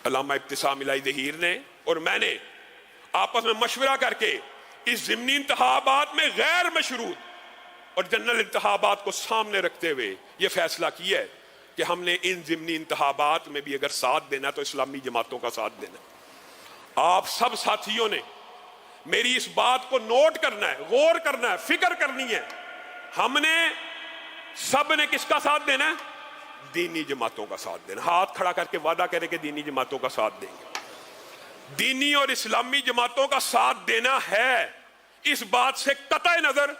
علامہ ابتسام الہی ظہیر نے اور میں نے آپس میں مشورہ کر کے اس ضمنی انتخابات میں غیر مشروط اور جنرل انتخابات کو سامنے رکھتے ہوئے یہ فیصلہ کیا ہے کہ ہم نے ان ضمنی انتخابات میں بھی اگر ساتھ دینا تو اسلامی جماعتوں کا ساتھ دینا۔ آپ سب ساتھیوں نے میری اس بات کو نوٹ کرنا ہے، غور کرنا ہے، فکر کرنی ہے۔ ہم نے سب نے کس کا ساتھ دینا ہے؟ دینی جماعتوں کا ساتھ دینا۔ ہاتھ کھڑا کر کے وعدہ کرے کہ دینی جماعتوں کا ساتھ دیں گے۔ دینی اور اسلامی جماعتوں کا ساتھ دینا ہے، اس بات سے قطع نظر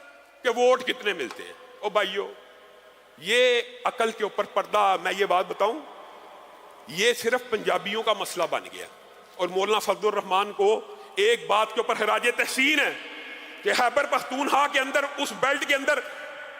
کہ ووٹ کتنے ملتے ہیں۔ او بھائیو، یہ عقل کے اوپر پردہ، میں یہ بات بتاؤں، یہ صرف پنجابیوں کا مسئلہ بن گیا اور مولانا فضل الرحمان کو ایک بات کے اوپر خراج تحسین ہے کہ خیبر پختونخوا کے اندر، اس بیلٹ کے اندر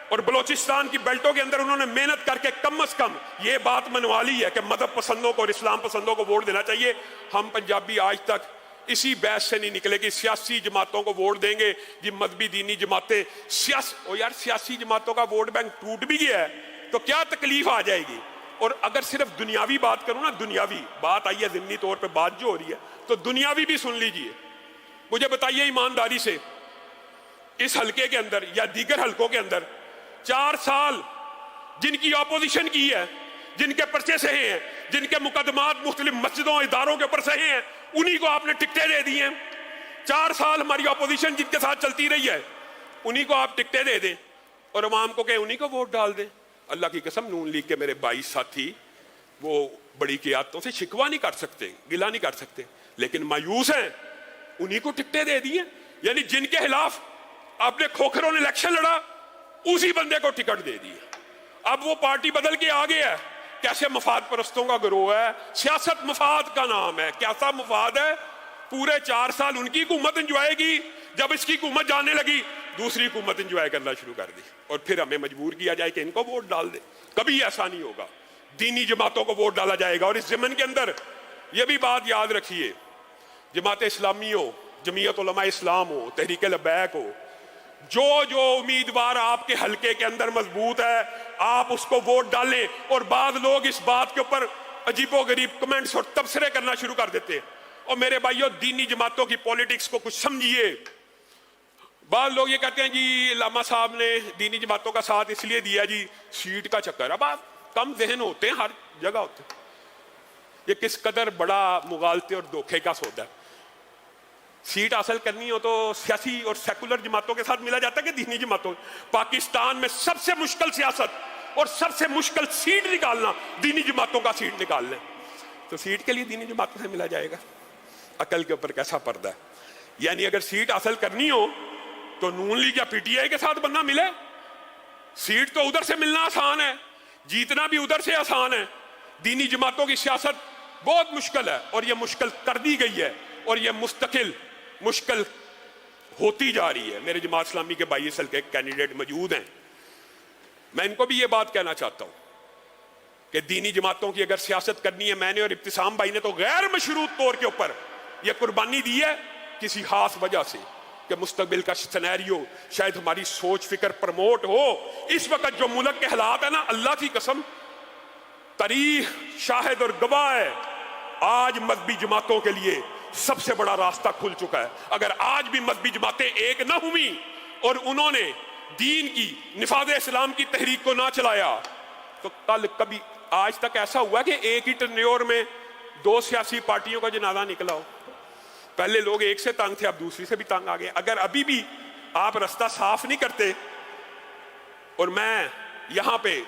اور بلوچستان کی بیلٹوں کے اندر انہوں نے محنت کر کے کم از کم یہ بات منوا لی ہے کہ مذہب پسندوں کو اور اسلام پسندوں کو ووٹ دینا چاہیے۔ ہم پنجابی آج تک اسی بحث سے نہیں نکلے کہ سیاسی جماعتوں کو ووٹ دیں گے، یہ مذہبی دینی جماعتیں سیاسی جماعتوں کا ووٹ بینک ٹوٹ بھی گیا ہے تو کیا تکلیف آ جائے گی؟ اور اگر صرف دنیاوی بات کروں نا، دنیاوی بات آئی ہے، ضمنی طور پہ بات جو ہو رہی ہے، تو دنیاوی بھی سن لیجئے۔ مجھے بتائیے ایمانداری سے، اس حلقے کے اندر یا دیگر حلقوں کے اندر 4 سال جن کی اپوزیشن کی ہے، جن کے پرچے سہے ہیں، جن کے مقدمات مختلف مسجدوں اداروں کے اوپر سہے ہیں، انہی کو آپ نے ٹکٹیں دے دی ہیں۔ 4 سال ہماری اپوزیشن جن کے ساتھ چلتی رہی ہے، انہی کو آپ ٹکٹیں دے دیں اور عوام کو کہ انہی کو ووٹ ڈال دیں۔ اللہ کی قسم، نون لیگ کے میرے 22 ساتھی وہ بڑی قیادتوں سے شکوہ نہیں کر سکتے، گلہ نہیں کر سکتے، لیکن مایوس ہیں، انہی کو ٹکٹیں دے دی ہیں۔ یعنی جن کے خلاف آپ نے کھوکھروں نے الیکشن لڑا، اسی بندے کو ٹکٹ دے دی۔ اب وہ پارٹی بدل کے آگے ہے۔ کیسے مفاد پرستوں کا گروہ ہے، سیاست مفاد کا نام ہے۔ کیسا مفاد ہے؟ پورے 4 سال ان کی حکومت انجوائے کی، جب اس کی حکومت جانے لگی دوسری حکومت انجوائے کرنا شروع کر دی اور پھر ہمیں مجبور کیا جائے کہ ان کو ووٹ ڈال دے۔ کبھی ایسا نہیں ہوگا، دینی جماعتوں کو ووٹ ڈالا جائے گا۔ اور اس ضمن کے اندر یہ بھی بات یاد رکھیے، جماعت اسلامی ہو، جمعیت علماء اسلام ہو، تحریک لبیک ہو، جو امیدوار آپ کے حلقے کے اندر مضبوط ہے آپ اس کو ووٹ ڈالیں۔ اور بعض لوگ اس بات کے اوپر عجیب و غریب کمنٹس اور تبصرے کرنا شروع کر دیتے ہیں۔ اور میرے بھائیوں، دینی جماعتوں کی پولیٹکس کو کچھ سمجھیے۔ بعض لوگ یہ کہتے ہیں جی علامہ صاحب نے دینی جماعتوں کا ساتھ اس لیے دیا جی سیٹ کا چکر۔ اب آپ کم ذہن ہوتے ہیں، ہر جگہ ہوتے ہیں۔ یہ کس قدر بڑا مغالطے اور دھوکے کا سودا ہے۔ سیٹ حاصل کرنی ہو تو سیاسی اور سیکولر جماعتوں کے ساتھ ملا جاتا ہے کہ دینی جماعتوں۔ پاکستان میں سب سے مشکل سیاست اور سب سے مشکل سیٹ نکالنا دینی جماعتوں کا سیٹ نکال لیں، تو سیٹ کے لیے دینی جماعتوں سے ملا جائے گا۔ عقل کے اوپر کیسا پردہ ہے۔ یعنی اگر سیٹ حاصل کرنی ہو تو نون لیگ یا پی ٹی آئی کے ساتھ بننا ملے۔ سیٹ تو ادھر سے ملنا آسان ہے، جیتنا بھی ادھر سے آسان ہے۔ دینی جماعتوں کی سیاست بہت مشکل ہے اور یہ مشکل کر دی گئی ہے اور یہ مستقل مشکل ہوتی جا رہی ہے۔ میرے جماعت اسلامی کے 22 سال کے کینڈیڈیٹ موجود ہیں، میں ان کو بھی یہ بات کہنا چاہتا ہوں کہ دینی جماعتوں کی اگر سیاست کرنی ہے، میں نے اور ابتسام بھائی نے تو غیر مشروط طور کے اوپر یہ قربانی دی ہے کسی خاص وجہ سے کہ مستقبل کا سینیریو شاید ہماری سوچ فکر پرموٹ ہو۔ اس وقت جو ملک کے حالات ہیں نا، اللہ کی قسم تاریخ شاہد اور گواہ ہے، آج مذہبی جماعتوں کے لیے سب سے بڑا راستہ کھل چکا ہے۔ اگر آج بھی مذہبی جماعتیں ایک نہ ہوئی اور انہوں نے دین کی نفاذ اسلام کی تحریک کو نہ چلایا تو کل کبھی آج تک ایسا ہوا کہ ایک ہی ٹرنیور میں 2 سیاسی پارٹیوں کا جنازہ نکلا ہو؟ پہلے لوگ ایک سے تنگ تھے، اب دوسری سے بھی تنگ آ گئے۔ اگر ابھی بھی آپ رستہ صاف نہیں کرتے، اور میں یہاں پہ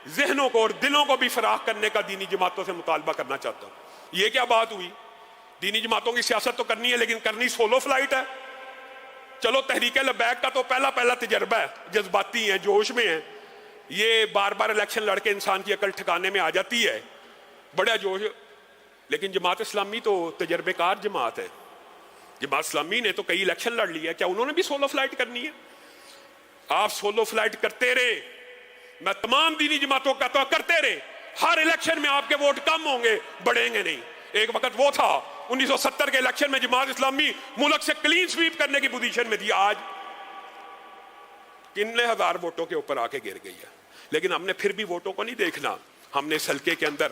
ذہنوں کو اور دلوں کو بھی فراخ کرنے کا دینی جماعتوں سے مطالبہ کرنا چاہتا ہوں۔ یہ کیا بات ہوئی؟ دینی جماعتوں کی سیاست تو کرنی ہے لیکن کرنی سولو فلائٹ ہے۔ چلو تحریک لبیک کا تو پہلا تجربہ ہے، جذباتی ہیں، جوش میں ہیں، یہ بار بار الیکشن لڑ کے انسان کی عقل ٹھکانے میں آ جاتی ہے، بڑا جوش۔ لیکن جماعت اسلامی تو تجربے کار جماعت ہے۔ جماعت اسلامی نے تو کئی الیکشن لڑ لی ہے، کیا انہوں نے بھی سولو فلائٹ کرنی ہے؟ آپ سولو فلائٹ کرتے رہے، میں تمام دینی جماعتوں کا تو کرتے رہے، ہر الیکشن میں آپ کے ووٹ کم ہوں گے، بڑھیں گے نہیں۔ ایک وقت وہ تھا 1970 کے الیکشن میں جماعت اسلامی ملک سے کلین سویپ کرنے کی پوزیشن میں تھی، آج کتنے ہزار ووٹوں کے اوپر آ کے گر گئی ہے۔ لیکن ہم نے پھر بھی ووٹوں کو نہیں دیکھنا، ہم نے اس حلقے کے اندر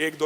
1-2